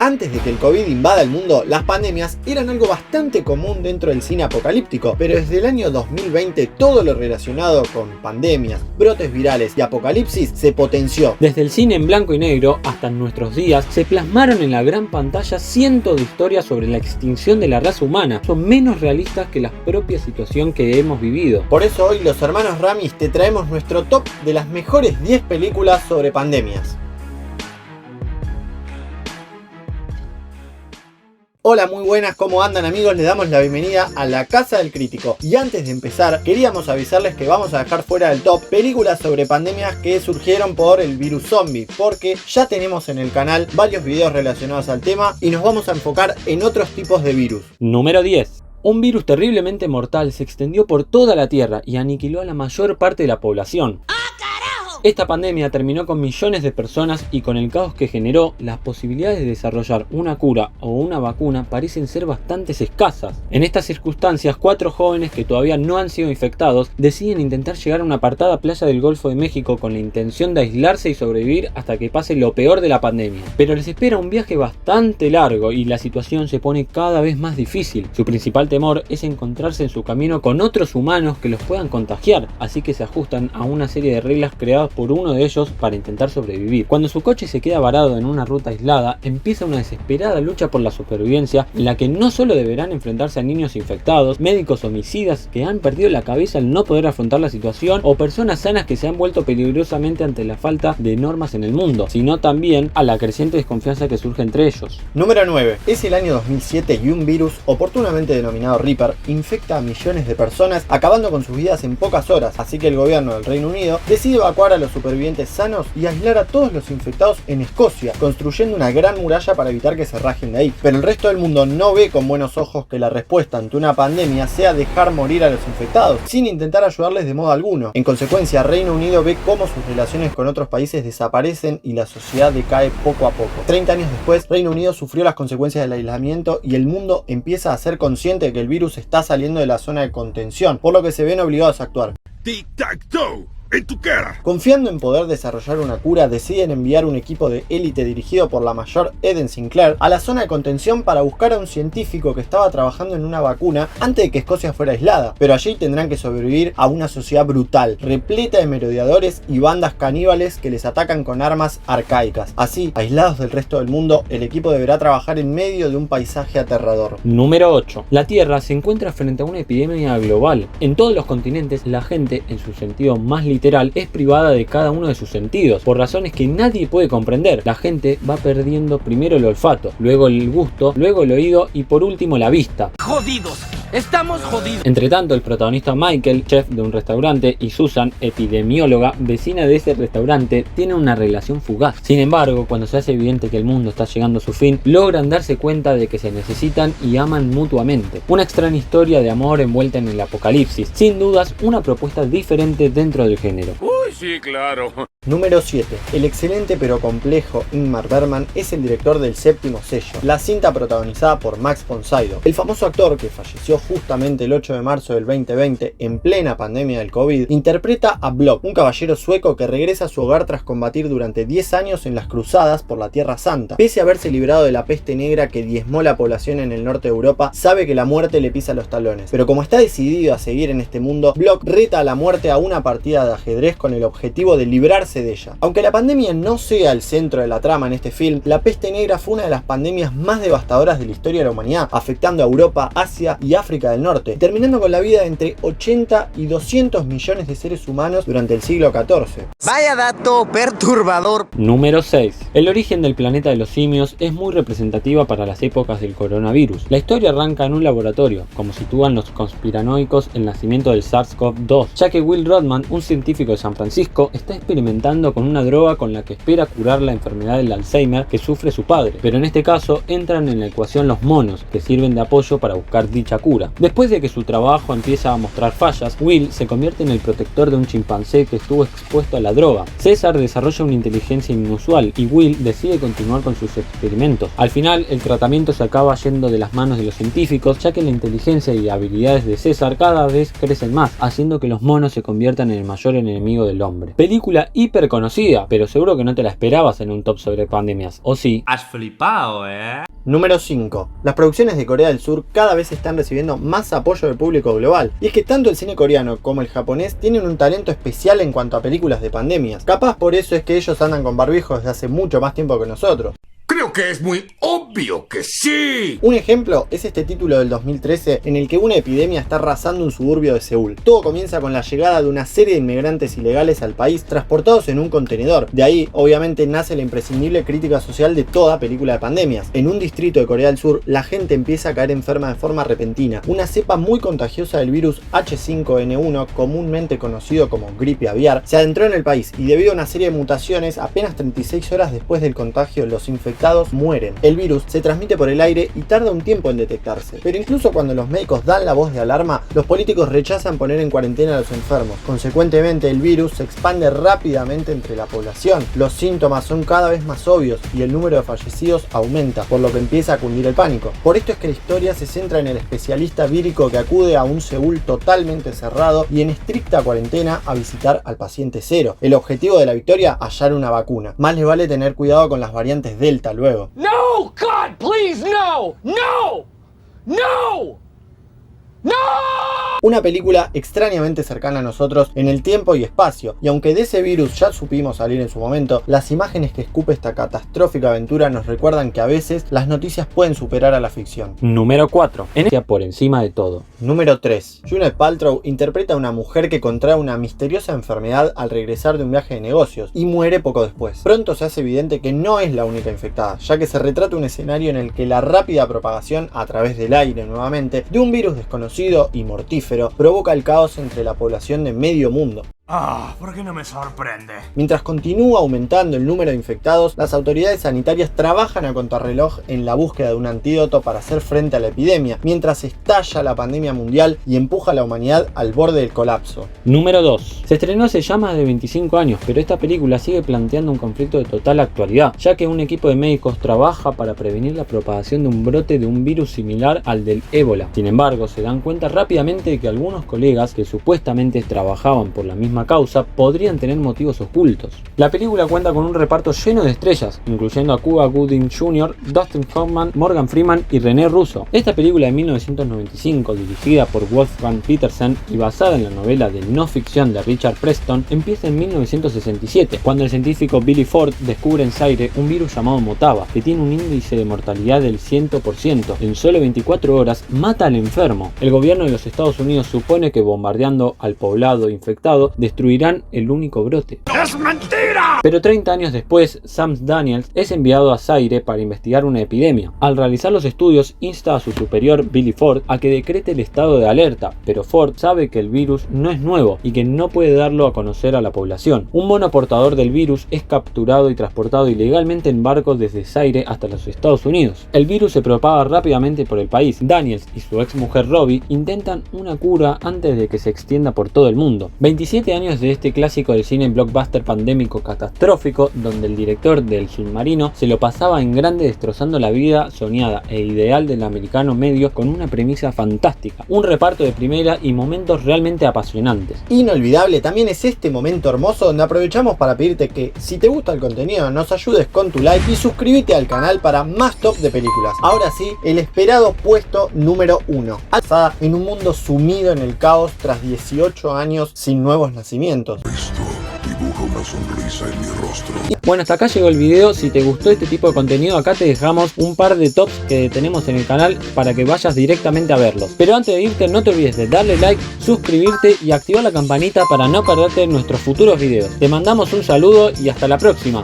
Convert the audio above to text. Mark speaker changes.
Speaker 1: Antes de que el COVID invada el mundo, las pandemias eran algo bastante común dentro del cine apocalíptico, pero desde el año 2020 todo lo relacionado con pandemias, brotes virales y apocalipsis se potenció.
Speaker 2: Desde el cine en blanco y negro hasta nuestros días se plasmaron en la gran pantalla cientos de historias sobre la extinción de la raza humana. Son menos realistas que la propia situación que hemos vivido.
Speaker 1: Por eso hoy los hermanos Ramis te traemos nuestro top de las mejores 10 películas sobre pandemias. Hola, muy buenas, ¿cómo andan amigos? Les damos la bienvenida a la Casa del Crítico. Y antes de empezar, queríamos avisarles que vamos a dejar fuera del top películas sobre pandemias que surgieron por el virus zombie, porque ya tenemos en el canal varios videos relacionados al tema y nos vamos a enfocar en otros tipos de virus.
Speaker 2: Número 10. Un virus terriblemente mortal se extendió por toda la Tierra y aniquiló a la mayor parte de la población. Esta pandemia terminó con millones de personas y con el caos que generó, las posibilidades de desarrollar una cura o una vacuna parecen ser bastante escasas. En estas circunstancias, 4 jóvenes que todavía no han sido infectados deciden intentar llegar a una apartada playa del Golfo de México con la intención de aislarse y sobrevivir hasta que pase lo peor de la pandemia. Pero les espera un viaje bastante largo y la situación se pone cada vez más difícil. Su principal temor es encontrarse en su camino con otros humanos que los puedan contagiar, así que se ajustan a una serie de reglas creadas por uno de ellos para intentar sobrevivir. Cuando su coche se queda varado en una ruta aislada, empieza una desesperada lucha por la supervivencia en la que no solo deberán enfrentarse a niños infectados, médicos homicidas que han perdido la cabeza al no poder afrontar la situación o personas sanas que se han vuelto peligrosamente ante la falta de normas en el mundo, sino también a la creciente desconfianza que surge entre ellos.
Speaker 1: Número 9. Es el año 2007 y un virus, oportunamente denominado Reaper, infecta a millones de personas, acabando con sus vidas en pocas horas, así que el gobierno del Reino Unido decide evacuar a los supervivientes sanos y aislar a todos los infectados en Escocia, construyendo una gran muralla para evitar que se rajen de ahí. Pero el resto del mundo no ve con buenos ojos que la respuesta ante una pandemia sea dejar morir a los infectados, sin intentar ayudarles de modo alguno. En consecuencia, Reino Unido ve cómo sus relaciones con otros países desaparecen y la sociedad decae poco a poco. 30 años después, Reino Unido sufrió las consecuencias del aislamiento y el mundo empieza a ser consciente de que el virus está saliendo de la zona de contención, por lo que se ven obligados a actuar.
Speaker 3: Tic-tac-toe. ¡En tu cara!
Speaker 1: Confiando en poder desarrollar una cura, deciden enviar un equipo de élite dirigido por la mayor Eden Sinclair a la zona de contención para buscar a un científico que estaba trabajando en una vacuna antes de que Escocia fuera aislada, pero allí tendrán que sobrevivir a una sociedad brutal, repleta de merodeadores y bandas caníbales que les atacan con armas arcaicas. Así, aislados del resto del mundo, el equipo deberá trabajar en medio de un paisaje aterrador.
Speaker 2: Número 8. La Tierra se encuentra frente a una epidemia global. En todos los continentes, la gente, en su sentido más literal, es privada de cada uno de sus sentidos, por razones que nadie puede comprender. La gente va perdiendo primero el olfato, luego el gusto, luego el oído y por último la vista.
Speaker 4: ¡Jodidos! ¡Estamos jodidos!
Speaker 2: Entre tanto, el protagonista Michael, chef de un restaurante, y Susan, epidemióloga, vecina de ese restaurante, tienen una relación fugaz. Sin embargo, cuando se hace evidente que el mundo está llegando a su fin, logran darse cuenta de que se necesitan y aman mutuamente. Una extraña historia de amor envuelta en el apocalipsis. Sin dudas, una propuesta diferente dentro del género.
Speaker 3: Uy, sí, claro.
Speaker 1: Número 7. El excelente pero complejo Ingmar Bergman es el director del Séptimo Sello, la cinta protagonizada por Max von Sydow. El famoso actor, que falleció justamente el 8 de marzo del 2020 en plena pandemia del COVID, interpreta a Block, un caballero sueco que regresa a su hogar tras combatir durante 10 años en las cruzadas por la Tierra Santa. Pese a haberse librado de la peste negra que diezmó la población en el norte de Europa, sabe que la muerte le pisa los talones. Pero como está decidido a seguir en este mundo, Block reta a la muerte a una partida de ajedrez con el objetivo de librarse de ella. Aunque la pandemia no sea el centro de la trama en este film, la peste negra fue una de las pandemias más devastadoras de la historia de la humanidad, afectando a Europa, Asia y África del Norte, terminando con la vida de entre 80 y 200 millones de seres humanos durante el siglo XIV.
Speaker 4: Vaya dato perturbador.
Speaker 2: Número 6. El origen del planeta de los simios es muy representativa para las épocas del coronavirus. La historia arranca en un laboratorio, como sitúan los conspiranoicos el nacimiento del SARS-CoV-2, ya que Will Rodman, un científico de San Francisco, está experimentando con una droga con la que espera curar la enfermedad del Alzheimer que sufre su padre, pero en este caso entran en la ecuación los monos, que sirven de apoyo para buscar dicha cura. Después de que su trabajo empieza a mostrar fallas, Will se convierte en el protector de un chimpancé que estuvo expuesto a la droga. César desarrolla una inteligencia inusual y Will decide continuar con sus experimentos. Al final, el tratamiento se acaba yendo de las manos de los científicos, ya que la inteligencia y habilidades de César cada vez crecen más, haciendo que los monos se conviertan en el mayor enemigo del hombre. Película hiper hiper conocida, pero seguro que no te la esperabas en un top sobre pandemias, ¿o sí?
Speaker 4: Has flipado,
Speaker 1: Número 5. Las producciones de Corea del Sur cada vez están recibiendo más apoyo del público global. Y es que tanto el cine coreano como el japonés tienen un talento especial en cuanto a películas de pandemias. Capaz por eso es que ellos andan con barbijos desde hace mucho más tiempo que nosotros.
Speaker 3: Creo que es muy obvio que sí.
Speaker 1: Un ejemplo es este título del 2013 en el que una epidemia está arrasando un suburbio de Seúl. Todo comienza con la llegada de una serie de inmigrantes ilegales al país transportados en un contenedor. De ahí, obviamente, nace la imprescindible crítica social de toda película de pandemias. En un distrito de Corea del Sur, la gente empieza a caer enferma de forma repentina. Una cepa muy contagiosa del virus H5N1, comúnmente conocido como gripe aviar, se adentró en el país y debido a una serie de mutaciones, apenas 36 horas después del contagio, los infectados mueren. El virus se transmite por el aire y tarda un tiempo en detectarse. Pero incluso cuando los médicos dan la voz de alarma, los políticos rechazan poner en cuarentena a los enfermos. Consecuentemente, el virus se expande rápidamente entre la población. Los síntomas son cada vez más obvios y el número de fallecidos aumenta, por lo que empieza a cundir el pánico. Por esto es que la historia se centra en el especialista vírico que acude a un Seúl totalmente cerrado y en estricta cuarentena a visitar al paciente cero. El objetivo de la victoria, hallar una vacuna. Más les vale tener cuidado con las variantes Delta luego.
Speaker 4: No, God, please, no, no, no, no.
Speaker 1: Una película extrañamente cercana a nosotros en el tiempo y espacio, y aunque de ese virus ya supimos salir en su momento, las imágenes que escupe esta catastrófica aventura nos recuerdan que a veces las noticias pueden superar a la ficción.
Speaker 2: Número 4. Por encima de todo.
Speaker 1: Número 3. Gwyneth Paltrow interpreta a una mujer que contrae una misteriosa enfermedad al regresar de un viaje de negocios y muere poco después. Pronto se hace evidente que no es la única infectada, ya que se retrata un escenario en el que la rápida propagación a través del aire nuevamente de un virus desconocido y mortífero provoca el caos entre la población de medio mundo.
Speaker 3: ¿Por qué no me sorprende?
Speaker 1: Mientras continúa aumentando el número de infectados, las autoridades sanitarias trabajan a contrarreloj en la búsqueda de un antídoto para hacer frente a la epidemia, mientras estalla la pandemia mundial y empuja a la humanidad al borde del colapso.
Speaker 2: Número 2. Se estrenó hace ya más de 25 años, pero esta película sigue planteando un conflicto de total actualidad, ya que un equipo de médicos trabaja para prevenir la propagación de un brote de un virus similar al del ébola. Sin embargo, se dan cuenta rápidamente de que algunos colegas que supuestamente trabajaban por la misma causa podrían tener motivos ocultos. La película cuenta con un reparto lleno de estrellas, incluyendo a Cuba Gooding Jr., Dustin Hoffman, Morgan Freeman y René Russo. Esta película de 1995, dirigida por Wolfgang Petersen y basada en la novela de no ficción de Richard Preston, empieza en 1967, cuando el científico Billy Ford descubre en Zaire un virus llamado Motaba, que tiene un índice de mortalidad del 100%. En solo 24 horas mata al enfermo. El gobierno de los Estados Unidos supone que bombardeando al poblado infectado destruirán el único brote.
Speaker 3: ¡Es mentira!
Speaker 2: Pero 30 años después, Sam Daniels es enviado a Zaire para investigar una epidemia. Al realizar los estudios, insta a su superior Billy Ford a que decrete el estado de alerta, pero Ford sabe que el virus no es nuevo y que no puede darlo a conocer a la población. Un mono portador del virus es capturado y transportado ilegalmente en barcos desde Zaire hasta los Estados Unidos. El virus se propaga rápidamente por el país. Daniels y su ex mujer Robbie intentan una cura antes de que se extienda por todo el mundo. 27 años de este clásico del cine blockbuster pandémico catastrófico, donde el director del Submarino se lo pasaba en grande destrozando la vida soñada e ideal del americano medio con una premisa fantástica, un reparto de primera y momentos realmente apasionantes.
Speaker 1: Inolvidable también es este momento hermoso donde aprovechamos para pedirte que, si te gusta el contenido, nos ayudes con tu like y suscríbete al canal para más top de películas. Ahora sí, el esperado puesto número 1, alzada en un mundo sumido en el caos tras 18 años sin nuevos nacimientos.
Speaker 3: Esto dibuja una sonrisa en mi rostro.
Speaker 2: Bueno, hasta acá llegó el video. Si te gustó este tipo de contenido, acá te dejamos un par de tops que tenemos en el canal para que vayas directamente a verlos. Pero antes de irte, no te olvides de darle like, suscribirte y activar la campanita para no perderte nuestros futuros videos. Te mandamos un saludo y hasta la próxima.